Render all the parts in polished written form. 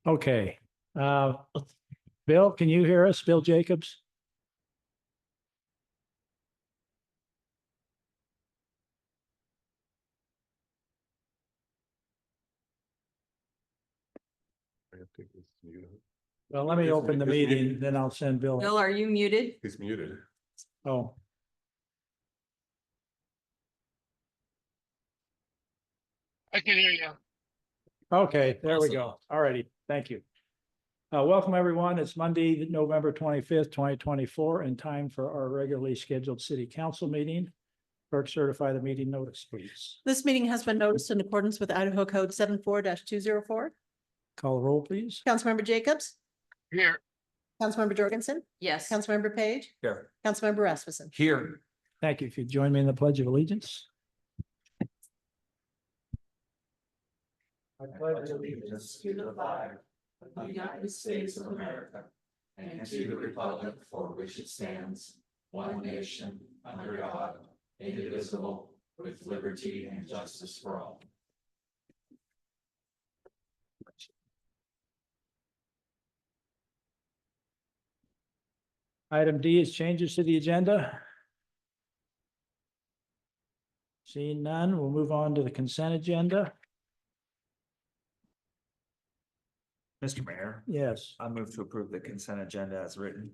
Okay. Bill, can you hear us? Bill Jacobs? Well, let me open the meeting, then I'll send Bill. Bill, are you muted? He's muted. Oh, I can hear you. okay, there we go. All righty, thank you. Welcome, everyone. It's Monday, November 25th, 2024, and time for our regularly scheduled city council meeting. Clerk, certify the meeting notice, please. This meeting has been noticed in accordance with Idaho Code 74-204. Call the roll, please. Councilmember Jacobs? Here. Councilmember Jorgensen? Yes. Councilmember Page? Here. Councilmember Rasmussen? Here. Thank you. If you join me in the Pledge of Allegiance. I pledge allegiance to the flag of the United States of America and to the republic for which it stands, one nation, under God, indivisible, with liberty and justice for all. Item D is changes to the agenda. Seeing none, we'll move on to the consent agenda. Mr. Mayor, Yes, I move to approve the consent agenda as written.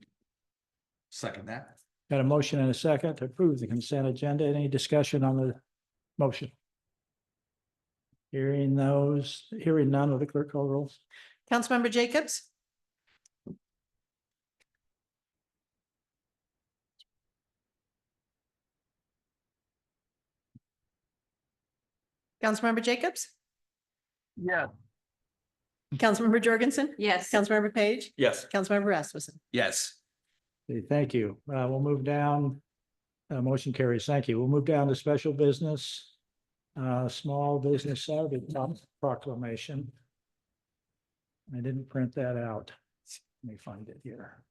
Second that. got a motion and a second to approve the consent agenda. Any discussion on the motion? Hearing none, will the clerk call the roll? Councilmember Jacobs? Councilmember Jacobs? Yeah. Councilmember Jorgensen? Yes. Councilmember Page? Yes. Councilmember Rasmussen? Yes. Okay, thank you. We'll move down. Motion carries. Thank you. We'll move down to special business. Small business Saturday proclamation. I didn't print that out. Let me find it here.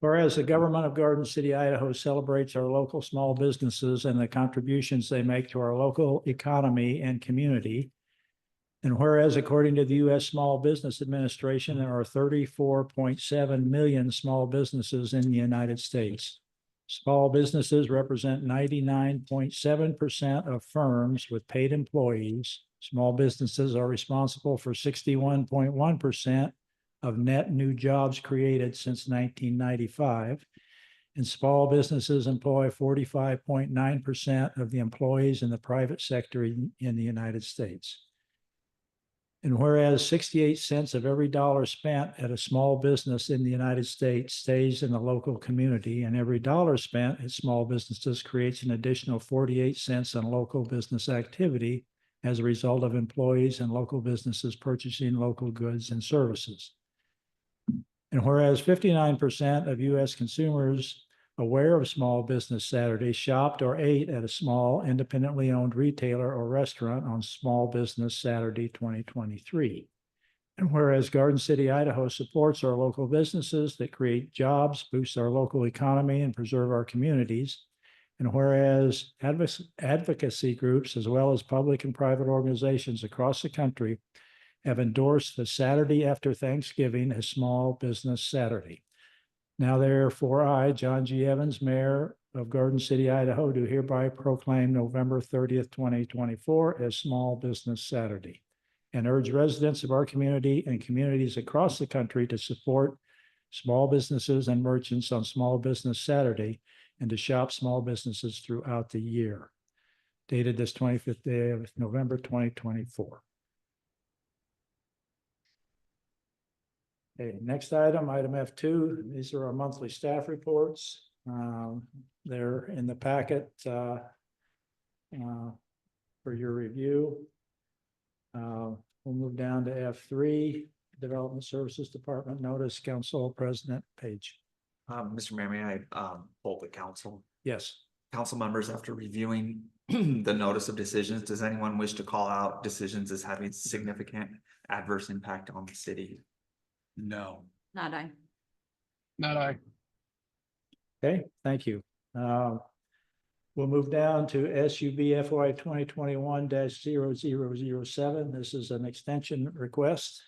Whereas the government of Garden City, Idaho celebrates our local small businesses and the contributions they make to our local economy and community. And whereas according to the U.S. Small Business Administration, there are 34.7 million small businesses in the United States. Small businesses represent 99.7% of firms with paid employees. Small businesses are responsible for 61.1% of net new jobs created since 1995. And small businesses employ 45.9% of the employees in the private sector in the United States. And whereas 68 cents of every dollar spent at a small business in the United States stays in the local community, and every dollar spent at small businesses creates an additional 48 cents on local business activity as a result of employees and local businesses purchasing local goods and services. And whereas 59% of U.S. consumers aware of Small Business Saturday shopped or ate at a small independently owned retailer or restaurant on Small Business Saturday 2023. And whereas Garden City, Idaho supports our local businesses that create jobs, boost our local economy, and preserve our communities. And whereas advocacy groups, as well as public and private organizations across the country, have endorsed the Saturday after Thanksgiving as Small Business Saturday. Now therefore, I, John G. Evans, Mayor of Garden City, Idaho, do hereby proclaim November 30th, 2024 as Small Business Saturday, and urge residents of our community and communities across the country to support small businesses and merchants on Small Business Saturday and to shop small businesses throughout the year. Dated this 25th day of November, 2024. Okay, next item, item F2. These are our monthly staff reports. They're in the packet for your review. We'll move down to F3, Development Services Department notice, Council President Page. Mr. Mayor, may I poll the council? Yes. Council members, after reviewing the notice of decisions, does anyone wish to call out decisions as having significant adverse impact on the city? No. Not I. Not I. Okay, thank you. We'll move down to SUB FY 2021-0007. This is an extension request.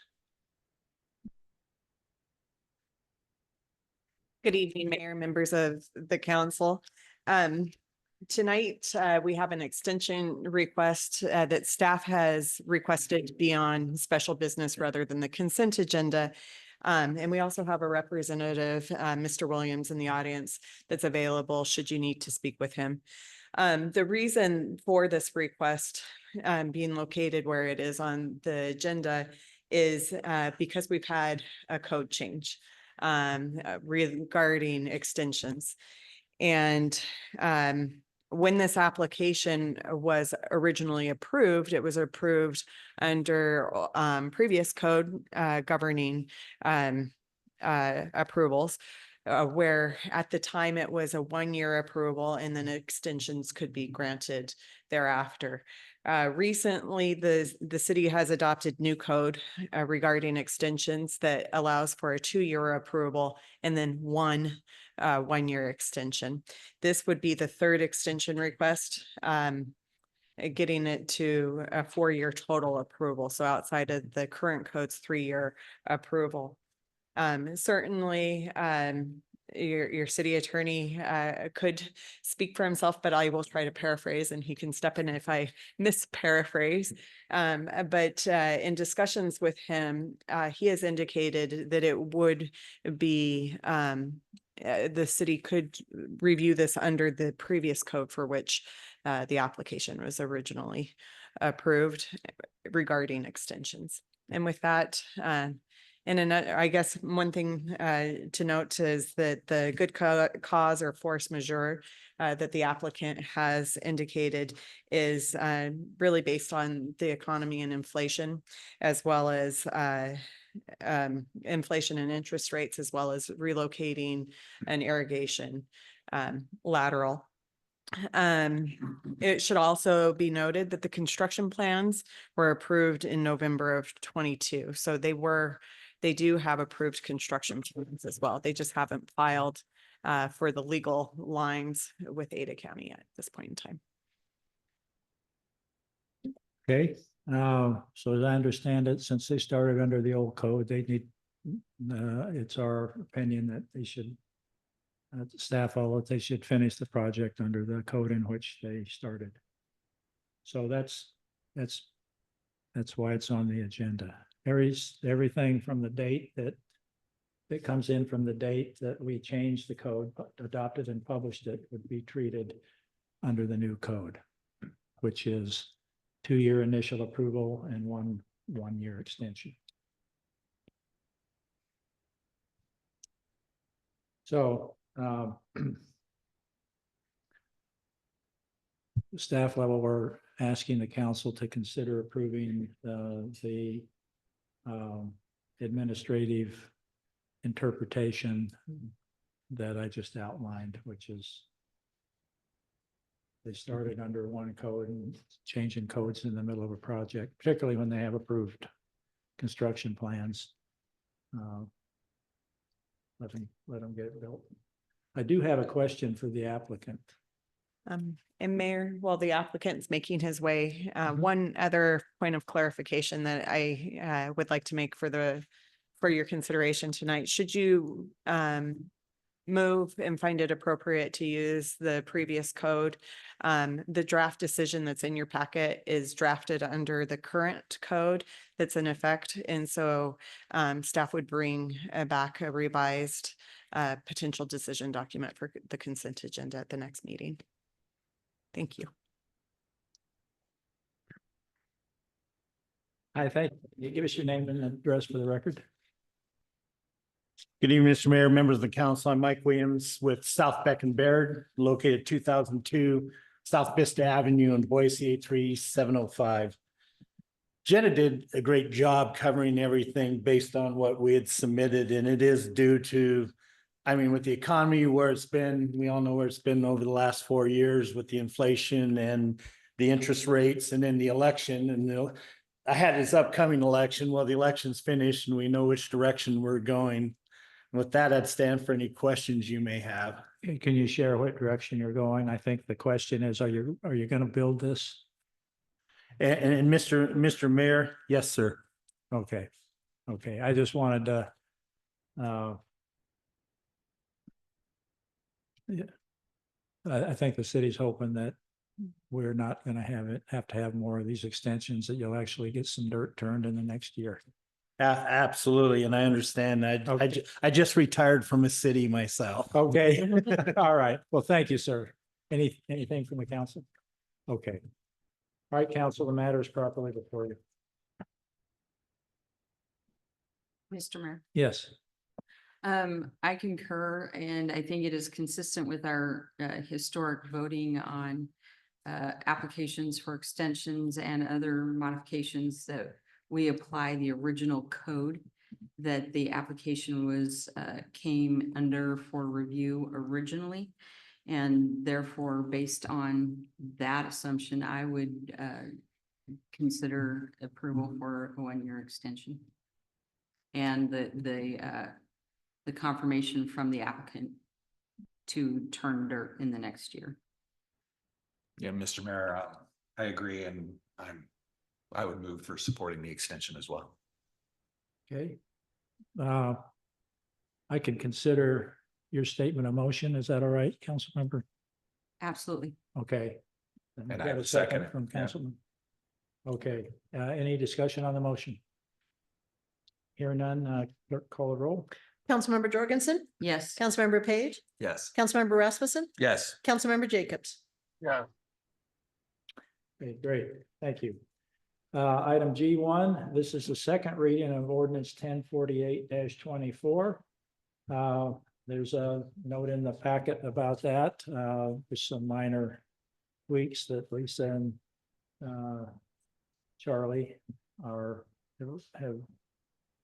Good evening, Mayor, members of the council. Tonight, we have an extension request that staff has requested be on special business rather than the consent agenda. And we also have a representative, Mr. Williams, in the audience that's available should you need to speak with him. The reason for this request being located where it is on the agenda is because we've had a code change regarding extensions. And when this application was originally approved, it was approved under previous code governing approvals, where at the time it was a 1-year approval and then extensions could be granted thereafter. Recently, the city has adopted new code regarding extensions that allows for a 2-year approval and then one 1-year extension. This would be the third extension request, getting it to a 4-year total approval. So outside of the current code's 3-year approval. Certainly, your city attorney could speak for himself, but I will try to paraphrase and he can step in if I misparaphrase. But in discussions with him, he has indicated that it would be the city could review this under the previous code for which the application was originally approved regarding extensions. And with that, and another, I guess one thing to note is that the good cause or force majeure that the applicant has indicated is really based on the economy and inflation, as well as inflation and interest rates, as well as relocating an irrigation lateral. It should also be noted that the construction plans were approved in November of 22. So they do have approved construction plans as well. They just haven't filed for the legal lines with Ada County at this point in time. Okay, so as I understand it, since they started under the old code, they need, it's our opinion that they should, staff, all that they should finish the project under the code in which they started. So that's why it's on the agenda. Everything from the date that comes in from the date that we changed the code, adopted and published it, would be treated under the new code, which is 2-year initial approval and one-year extension. So staff level, we're asking the council to consider approving the administrative interpretation that I just outlined, which is they started under one code and changing codes in the middle of a project, particularly when they have approved construction plans. Let them get it built. I do have a question for the applicant. And Mayor, while the applicant's making his way, one other point of clarification that I would like to make for your consideration tonight, should you move and find it appropriate to use the previous code, the draft decision that's in your packet is drafted under the current code that's in effect. And so staff would bring back a revised potential decision document for the consent agenda at the next meeting. Thank you. Hi, thank you. Give us your name and address for the record. Good evening, Mr. Mayor, members of the council. I'm Mike Williams with South Beck and Baird, located 2002 South Vista Avenue in Boise, 83705. Jenna did a great job covering everything based on what we had submitted, and it is due to, I mean, with the economy where it's been, we all know where it's been over the last 4 years with the inflation and the interest rates, and then the election. And I had this upcoming election. Well, the election's finished and we know which direction we're going. With that, I'd stand for any questions you may have. Can you share what direction you're going? I think the question is, are you gonna build this? And Mr. Mayor, yes, sir. Okay, okay, I just wanted to, yeah. I think the city's hoping that we're not gonna have to have more of these extensions, that you'll actually get some dirt turned in the next year. Absolutely, and I understand that. Okay. I just retired from a city myself. Okay, all right. Well, thank you, sir. Anything from the council? Okay. All right, council, the matter is properly before you. Mr. Mayor. Yes. I concur, and I think it is consistent with our historic voting on applications for extensions and other modifications that we apply the original code that the application was came under for review originally. And therefore, based on that assumption, I would consider approval for a 1-year extension. And the confirmation from the applicant to turn dirt in the next year. Yeah, Mr. Mayor, I agree, and I would move for supporting the extension as well. Okay. I can consider your statement of motion. Is that all right, council member? Absolutely. Okay. And we've I got would a second it, from yeah. councilman. Okay, any discussion on the motion? Hearing none, clerk call the roll. Councilmember Jorgensen, Yes. Councilmember Page, Yes. Councilmember Rasmussen, Yes. Councilmember Jacobs. yeah, Okay, great, thank you. Item G1, this is the second reading of ordinance 1048-24. There's a note in the packet about that, with some minor tweaks that Lisa and Charlie have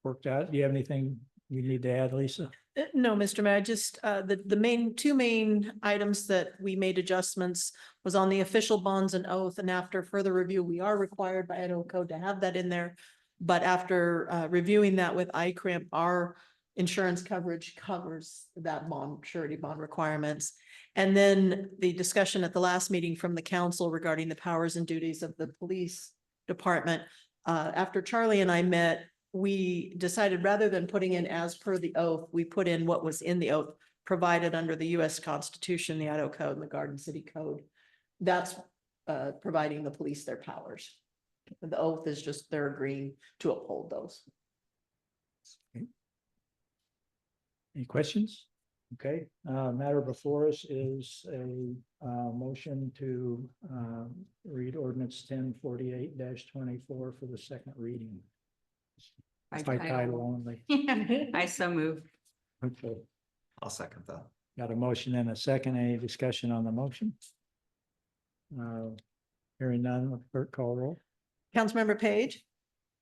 worked out. Do you have anything you need to add, Lisa? No, Mr. Mayor, just the two main items that we made adjustments was on the official bonds and oath, and after further review, we are required by Idaho code to have that in there. But after reviewing that with ICRIM, our insurance coverage covers that bond, surety bond requirements. And then the discussion at the last meeting from the council regarding the powers and duties of the police department. After Charlie and I met, we decided rather than putting in as per the oath, we put in what was in the oath provided under the US Constitution, the Idaho Code, and the Garden City Code. That's providing the police their powers. The oath is just they're agreeing to uphold those. Any questions? Okay, matter before us is a motion to read ordinance 1048-24 for the second reading. By By title. title only. I so move. Okay, I'll second that. got a motion and a second. Any discussion on the motion? Hearing none, clerk call roll. Councilmember Page,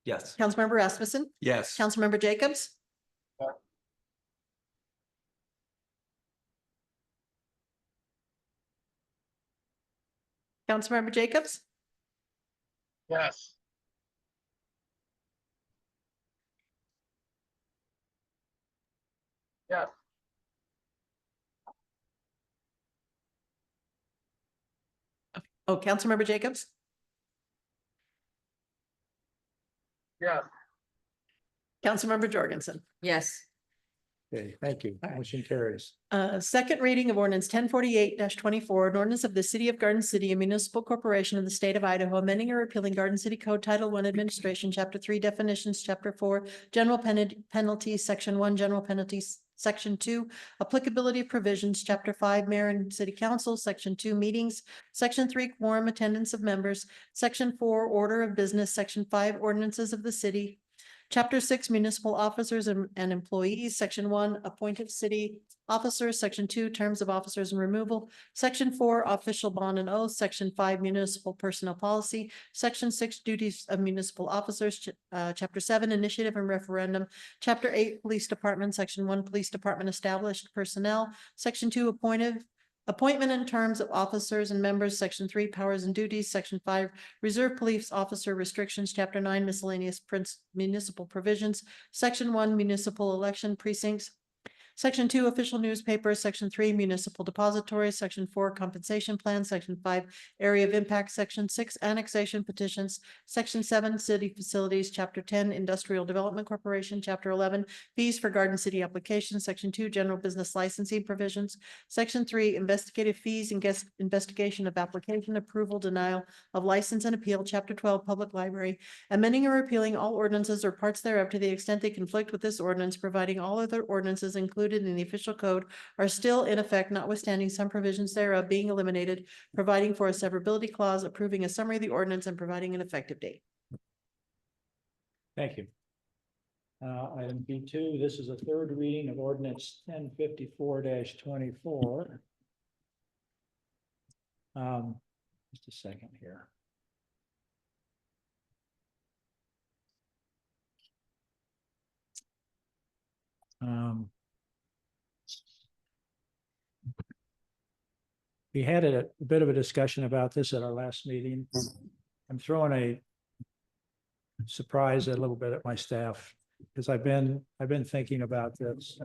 Yes. Councilmember Rasmussen, Yes. Councilmember Jacobs. Yeah. Councilmember Jacobs, yes, yes, oh, Councilmember Jacobs, yes, Councilmember Jorgensen. Yes. Okay, thank you. All right. Motion carries. Second reading of ordinance 1048-24, an ordinance of the city of Garden City, a municipal corporation of the state of Idaho, amending or repealing Garden City Code Title I Administration, Chapter 3 Definitions, Chapter 4 General Penalties, Section 1 General Penalties, Section 2 Applicability Provisions, Chapter 5 Mayor and City Council, Section 2 Meetings, Section 3 Quorum Attendance of Members, Section 4 Order of Business, Section 5 Ordinances of the City, Chapter 6 Municipal Officers and Employees, Section 1 Appointed City Officers, Section 2 Terms of Officers and Removal, Section 4 Official Bond and Oath, Section 5 Municipal Personnel Policy, Section 6 Duties of Municipal Officers, Chapter 7 Initiative and Referendum, Chapter 8 Police Department, Section 1 Police Department Established Personnel, Section 2 Appointment and terms of officers and members, Section 3 Powers and Duties, Section 5 Reserve Police Officer Restrictions, Chapter 9 Miscellaneous Municipal Provisions, Section 1 Municipal Election Precincts, Section 2, official newspapers, Section 3, municipal depositories, Section 4, compensation plan, Section 5, area of impact, Section 6, annexation petitions, Section 7, city facilities, Chapter 10, industrial development corporation, Chapter 11, fees for Garden City applications, Section 2, general business licensing provisions, Section 3, investigative fees and guest investigation of application, approval, denial of license and appeal, Chapter 12, public library, amending or repealing all ordinances or parts thereof to the extent they conflict with this ordinance, providing all other ordinances included in the official code are still in effect, notwithstanding some provisions thereof being eliminated, providing for a severability clause, approving a summary of the ordinance, and providing an effective date. Thank you. Item B2, this is a third reading of ordinance 1054-24. Just a second here. We had a bit of a discussion about this at our last meeting. I'm throwing a surprise a little bit at my staff because I've been thinking about this.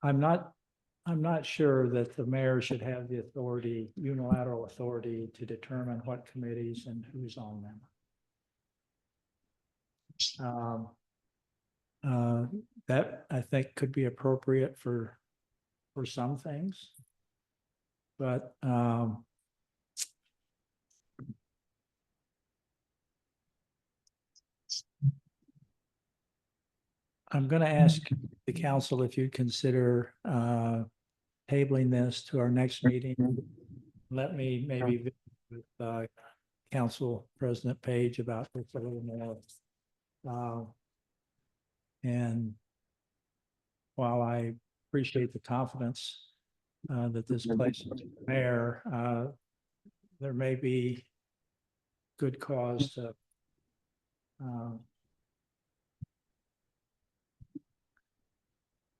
I'm not sure that the mayor should have the authority, unilateral authority, to determine what committees and who's on them. That I think could be appropriate for some things, but I'm going to ask the council if you'd consider tabling this to our next meeting. Let me maybe visit with Council President Page about this a little more. And while I appreciate the confidence that this places in the mayor, there may be good cause to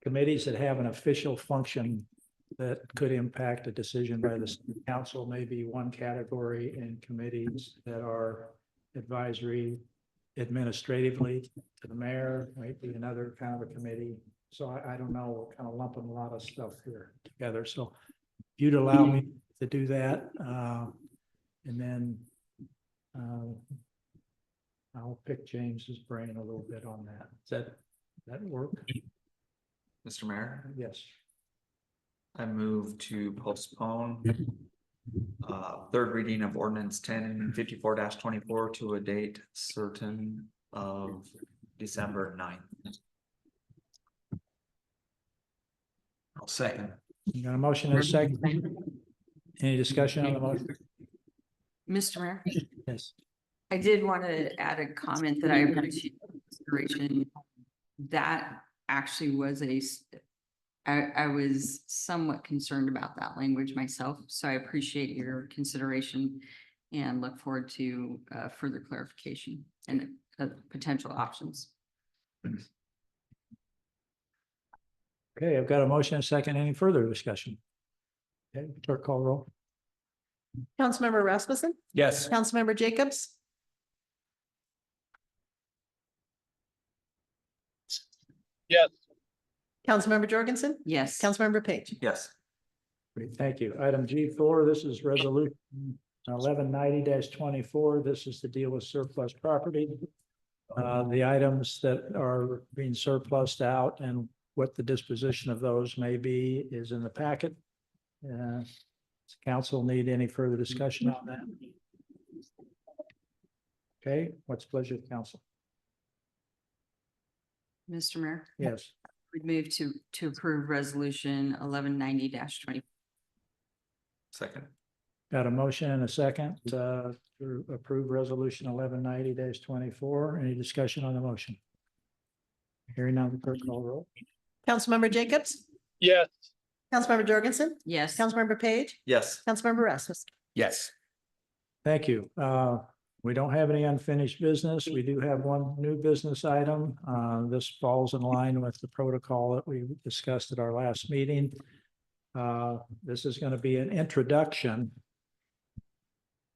committees that have an official function that could impact a decision by the city council, may be one category, and committees that are advisory administratively to the mayor might be another kind of a committee. So I don't know, we're kind of lumping a lot of stuff here together. So if you'd allow me to do that, and then I'll pick James's brain a little bit on that. Does that work? Mr. Mayor, Yes. I move to postpone third reading of ordinance 1054-24 to a date certain of December 9th. I'll second. You got a motion and a second? Any discussion on the motion? Mr. Mayor, Yes. I did want to add a comment that I appreciate consideration. That actually was I was somewhat concerned about that language myself, so I appreciate your consideration and look forward to further clarification and potential options. Okay, I've got a motion and a second. Any further discussion? Okay, clerk call roll. Councilmember Rasmussen? Yes. Councilmember Jacobs? yes, Councilmember Jorgensen? Yes. Councilmember Page? Yes. Great, thank you. Item G4, this is resolution 1190-24. This is to deal with surplus property. The items that are being surplused out and what the disposition of those may be is in the packet. Does council need any further discussion on that? Okay, what's the pleasure of council? Mr. Mayor, Yes. we'd move to approve resolution 1190-20. Second. Got a motion and a second to approve resolution 1190-24. Any discussion on the motion? Hearing none, the clerk call roll. Councilmember Jacobs? yes, Councilmember Jorgensen? Yes. Councilmember Page? Yes. Councilmember Rasmussen? Yes. Thank you. We don't have any unfinished business. We do have one new business item. This falls in line with the protocol that we discussed at our last meeting. This is going to be an introduction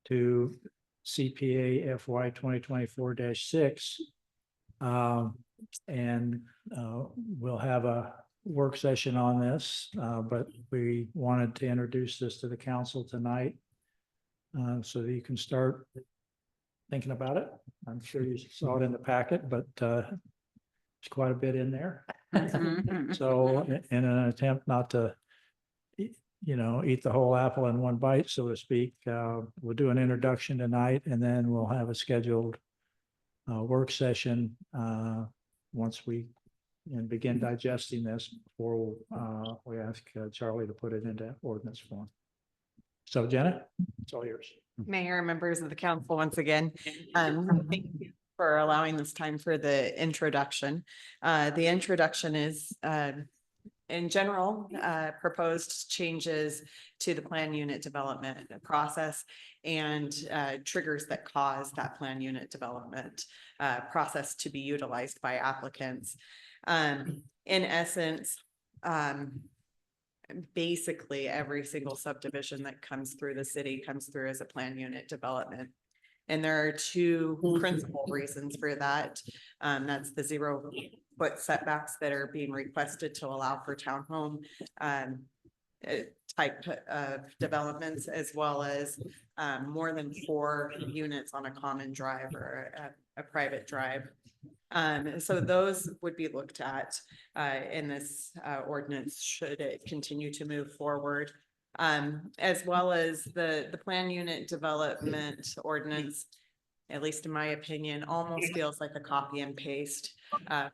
to CPA FY 2024-6. And we'll have a work session on this, but we wanted to introduce this to the council tonight so that you can start thinking about it. I'm sure you saw it in the packet, but there's quite a bit in there. So in an attempt not to, eat the whole apple in one bite, so to speak, we'll do an introduction tonight, and then we'll have a scheduled work session once we begin digesting this before we ask Charlie to put it into ordinance form. So Jenna, it's all yours. Mayor, members of the council, once again, thank you for allowing this time for the introduction. The introduction is, in general, proposed changes to the plan unit development process and triggers that cause that plan unit development process to be utilized by applicants. In essence, basically every single subdivision that comes through the city comes through as a plan unit development. And there are two principal reasons for that. That's the 0-foot setbacks that are being requested to allow for townhome type of developments, as well as more than 4 units on a common drive or a private drive. So those would be looked at in this ordinance should it continue to move forward. As well as the plan unit development ordinance, at least in my opinion, almost feels like a copy and paste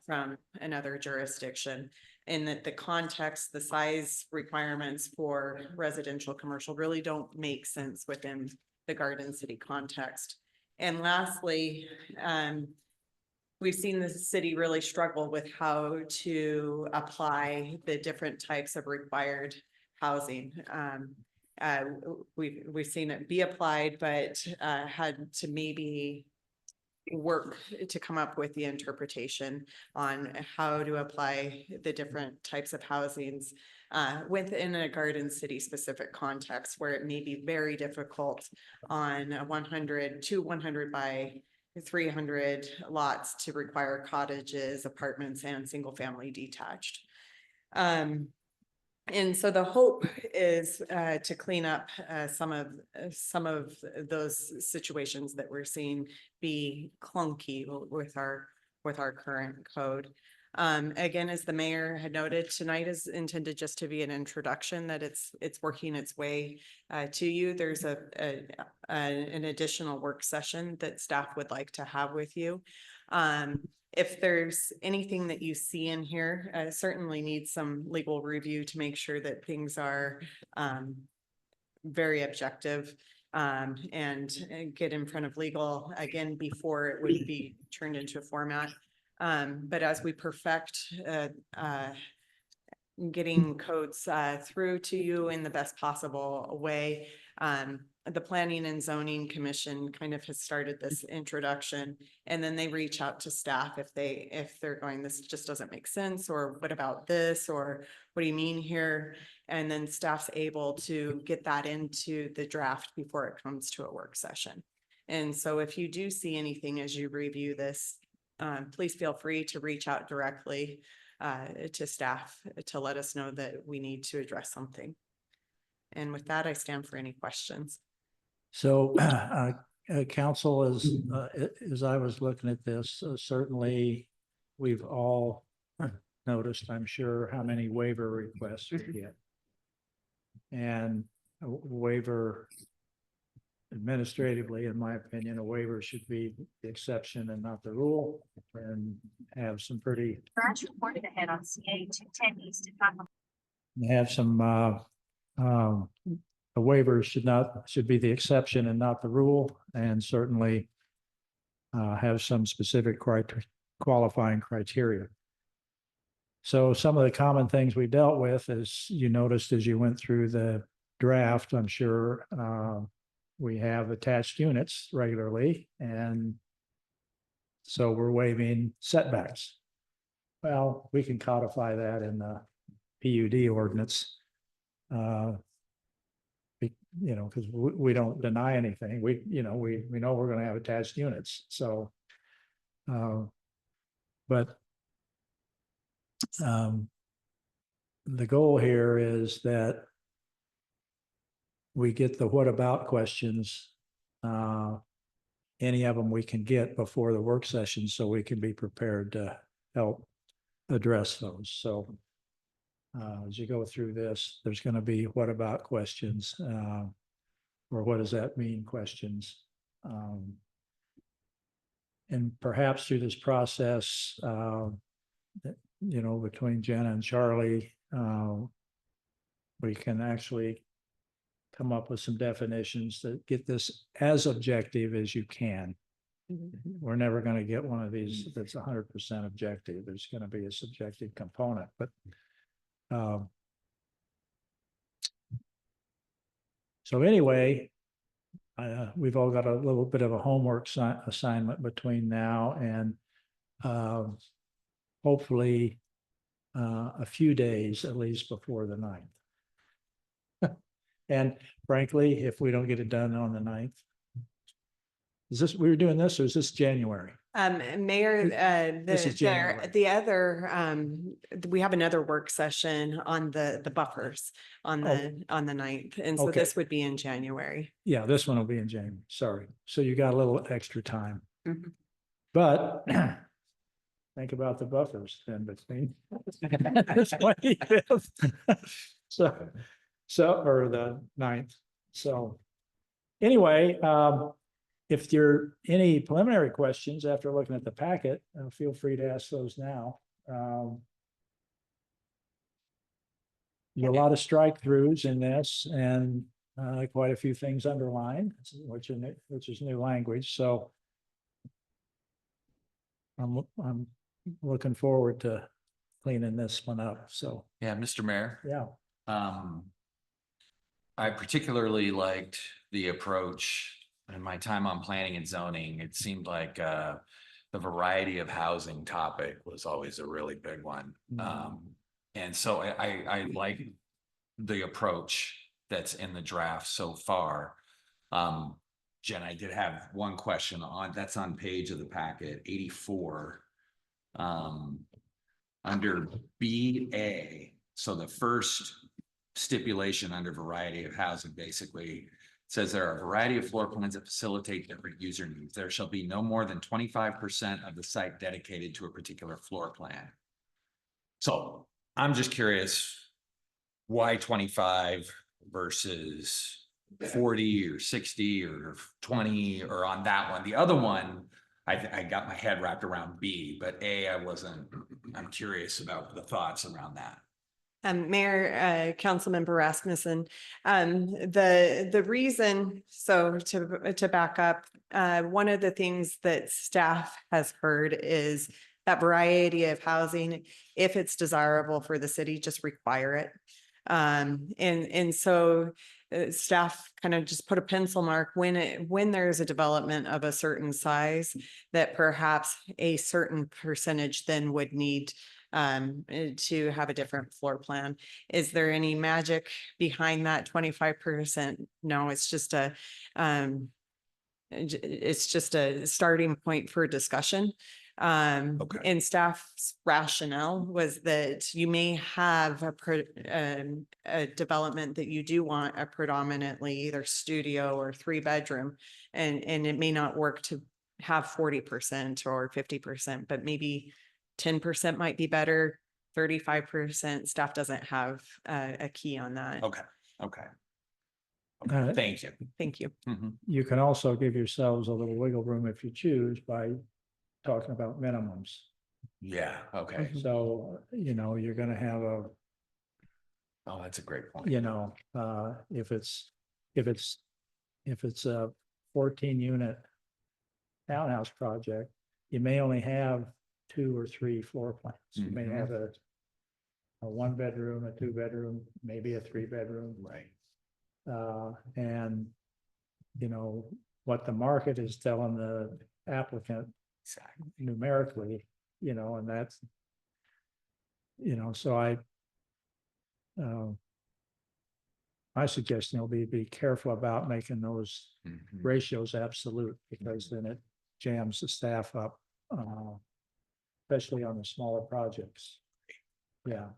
from another jurisdiction, in that the context, the size requirements for residential commercial really don't make sense within the Garden City context. And lastly, we've seen the city really struggle with how to apply the different types of required housing. We've seen it be applied, but had to maybe work to come up with the interpretation on how to apply the different types of housings within a Garden City specific context, where it may be very difficult on a 100 by 300 lots to require cottages, apartments, and single family detached. And so the hope is to clean up some of those situations that we're seeing be clunky with our current code. Again, as the mayor had noted, tonight is intended just to be an introduction, that it's working its way to you. There's an additional work session that staff would like to have with you. If there's anything that you see in here, certainly needs some legal review to make sure that things are very objective and get in front of legal again before it would be turned into a format. But as we perfect getting codes through to you in the best possible way, the Planning and Zoning Commission kind of has started this introduction, and then they reach out to staff if they're going, this just doesn't make sense, or what about this, or what do you mean here? And then staff's able to get that into the draft before it comes to a work session. And so if you do see anything as you review this, please feel free to reach out directly to staff to let us know that we need to address something. And with that, I stand for any questions. So council, as I was looking at this, certainly we've all noticed, I'm sure, how many waiver requests we get. And a waiver, administratively, in my opinion, a waiver should be the exception and not the rule, and have some pretty Branch reported ahead on CA 210 East at have some a waiver should be the exception and not the rule, and certainly have some specific qualifying criteria. So some of the common things we dealt with, as you noticed as you went through the draft, I'm sure we have attached units regularly, and so we're waiving setbacks. Well, we can codify that in the PUD ordinance. because we don't deny anything. We know we're gonna have attached units, so. But the goal here is that we get the what about questions, any of them we can get before the work session, so we can be prepared to help address those. So as you go through this, there's going to be what about questions, or what does that mean questions. And perhaps through this process, between Jenna and Charlie, we can actually come up with some definitions that get this as objective as you can. We're never going to get one of these that's 100% objective. There's going to be a subjective component, but so anyway, we've all got a little bit of a homework assignment between now and hopefully a few days at least before the 9th. And frankly, if we don't get it done on the 9th, we were doing this, or is this January? Mayor, This is January. we have another work session on the buffers on the 9th. And so Okay. this would be in January. Yeah, this one will be in January. Sorry. So you got a little extra time. Mhm. But think about the buffers then between the 25th. Or the 9th. So anyway, if there are any preliminary questions after looking at the packet, feel free to ask those now. There are a lot of strike throughs in this, and quite a few things underlined, which is new language. So I'm looking forward to cleaning this one up. So Yeah, Mr. Mayor. yeah. I particularly liked the approach in my time on planning and zoning. It seemed like the variety of housing topic was always a really big one. And so I like the approach that's in the draft so far. Jen, I did have one question that's on page of the packet 84. Under BA, so the first stipulation under variety of housing basically says there are a variety of floor plans that facilitate different user needs. There shall be no more than 25% of the site dedicated to a particular floor plan. So I'm just curious, why 25 versus 40 or 60 or 20 or on that one? The other one, I got my head wrapped around B, but A, I'm curious about the thoughts around that. Mayor, Councilmember Rasmussen, the reason, so to back up, one of the things that staff has heard is that variety of housing, if it's desirable for the city, just require it. And so staff kind of just put a pencil mark when there's a development of a certain size that perhaps a certain percentage then would need to have a different floor plan. Is there any magic behind that 25%? No, it's just a starting point for discussion. Okay. And staff's rationale was that you may have a development that you do want a predominantly either studio or 3-bedroom, and it may not work to have 40% or 50%, but maybe 10% might be better. 35%, staff doesn't have a key on that. Okay. Thank you. Thank you. You can also give yourselves a little wiggle room if you choose by talking about minimums. Yeah, okay. So, you're going to have Oh, that's a great point. if it's a 14-unit townhouse project, you may only have 2 or 3 floor plans. You may have a 1-bedroom, a 2-bedroom, maybe a 3-bedroom. Right. And what the market is telling the applicant Exactly. numerically, and that's, so my suggestion will be careful about making those Mhm. ratios absolute, because then it jams the staff up, especially on the smaller projects. Yeah.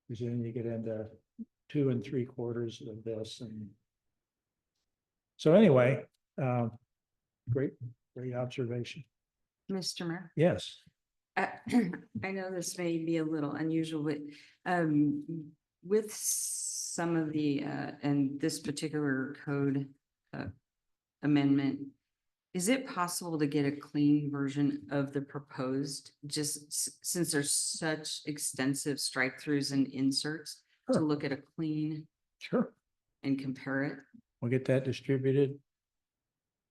Because then you get into 2 3/4 of this, and so anyway, great observation. Mr. Mayor. Yes. I know this may be a little unusual, but with some of the, and this particular code amendment, is it possible to get a clean version of the proposed, just since there's such extensive strike throughs and inserts, to Sure. look at a clean Sure. and compare it? We'll get that distributed,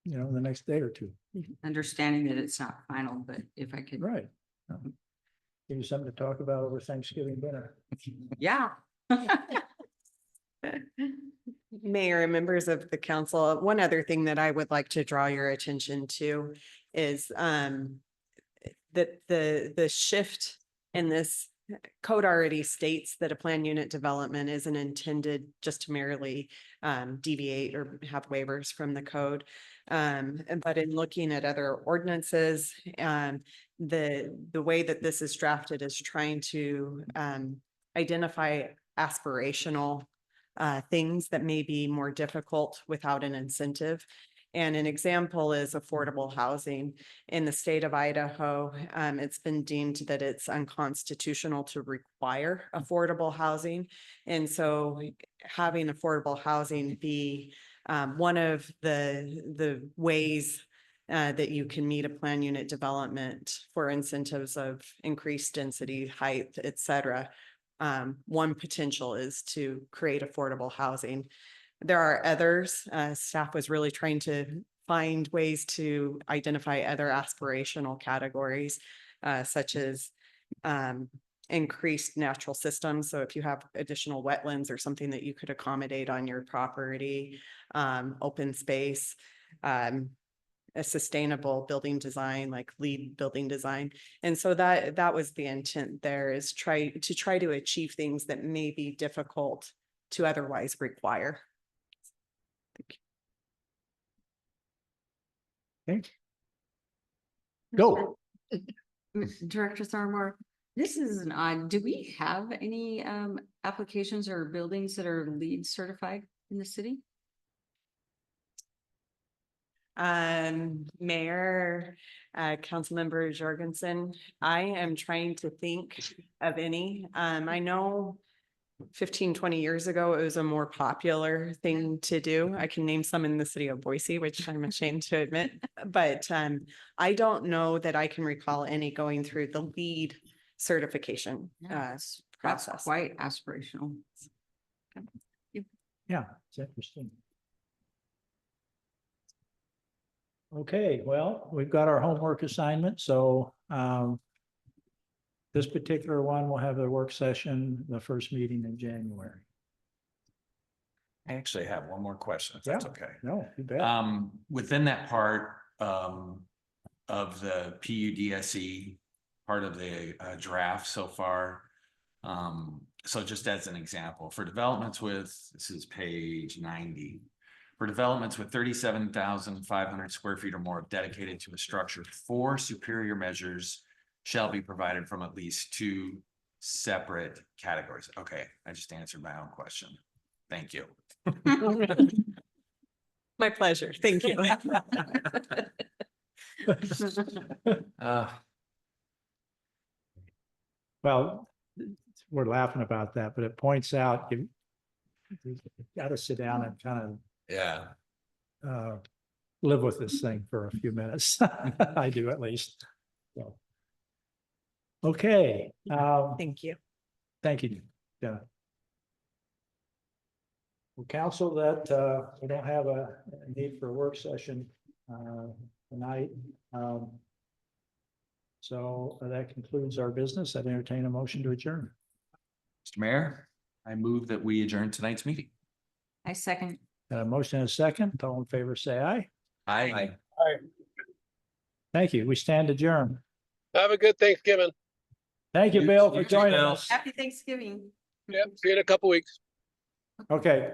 the next day or two. Understanding that it's not final, but if I could. Right. Give you something to talk about over Thanksgiving dinner. Yeah. Mayor and members of the council, one other thing that I would like to draw your attention to is that the shift in this code already states that a plan unit development isn't intended just to merely deviate or have waivers from the code. But in looking at other ordinances, the way that this is drafted is trying to identify aspirational things that may be more difficult without an incentive. And an example is affordable housing. In the state of Idaho, it's been deemed that it's unconstitutional to require affordable housing. And so having affordable housing be one of the ways that you can meet a plan unit development for incentives of increased density, height, et cetera. One potential is to create affordable housing. There are others. Staff was really trying to find ways to identify other aspirational categories, such as increased natural systems. So if you have additional wetlands or something that you could accommodate on your property, open space, a sustainable building design, like LEED building design. And so that was the intent there, is try to achieve things that may be difficult to otherwise require. Okay. Go. Director Sarmore, this is an odd, do we have any applications or buildings that are LEED certified in the city? Mayor, Councilmember Jorgensen, I am trying to think of any. I know 15, 20 years ago, it was a more popular thing to do. I can name some in the city of Boise, which I'm ashamed to admit, but I don't know that I can recall any going through the LEED certification That's process. quite aspirational. Yeah, it's interesting. Okay, well, we've got our homework assignment, so this particular one will have the work session, the first meeting in January. I actually have one more question, if that's okay. No, you bet. Within that part of the PUDSE, part of the draft so far. So just as an example, for developments with, this is page 90. For developments with 37,500 square feet or more dedicated to a structure, 4 superior measures shall be provided from at least 2 separate categories. Okay, I just answered my own question. Thank you. My pleasure. Thank you. Well, we're laughing about that, but it points out you got to sit down and kind Yeah. of live with this thing for a few minutes. I do at least. So. Okay. Thank you. Thank you, Jenna. Well, council, that we don't have a need for a work session tonight. So that concludes our business. I'd entertain a motion to adjourn. Mr. Mayor, I move that we adjourn tonight's meeting. I second. A motion and a second. All in favor, say aye. Aye. Thank you. We stand adjourned. Have a good Thanksgiving. Thank you, Bill, for You too, joining Bill. us. Happy Thanksgiving. Yep, see you in a couple weeks. Okay,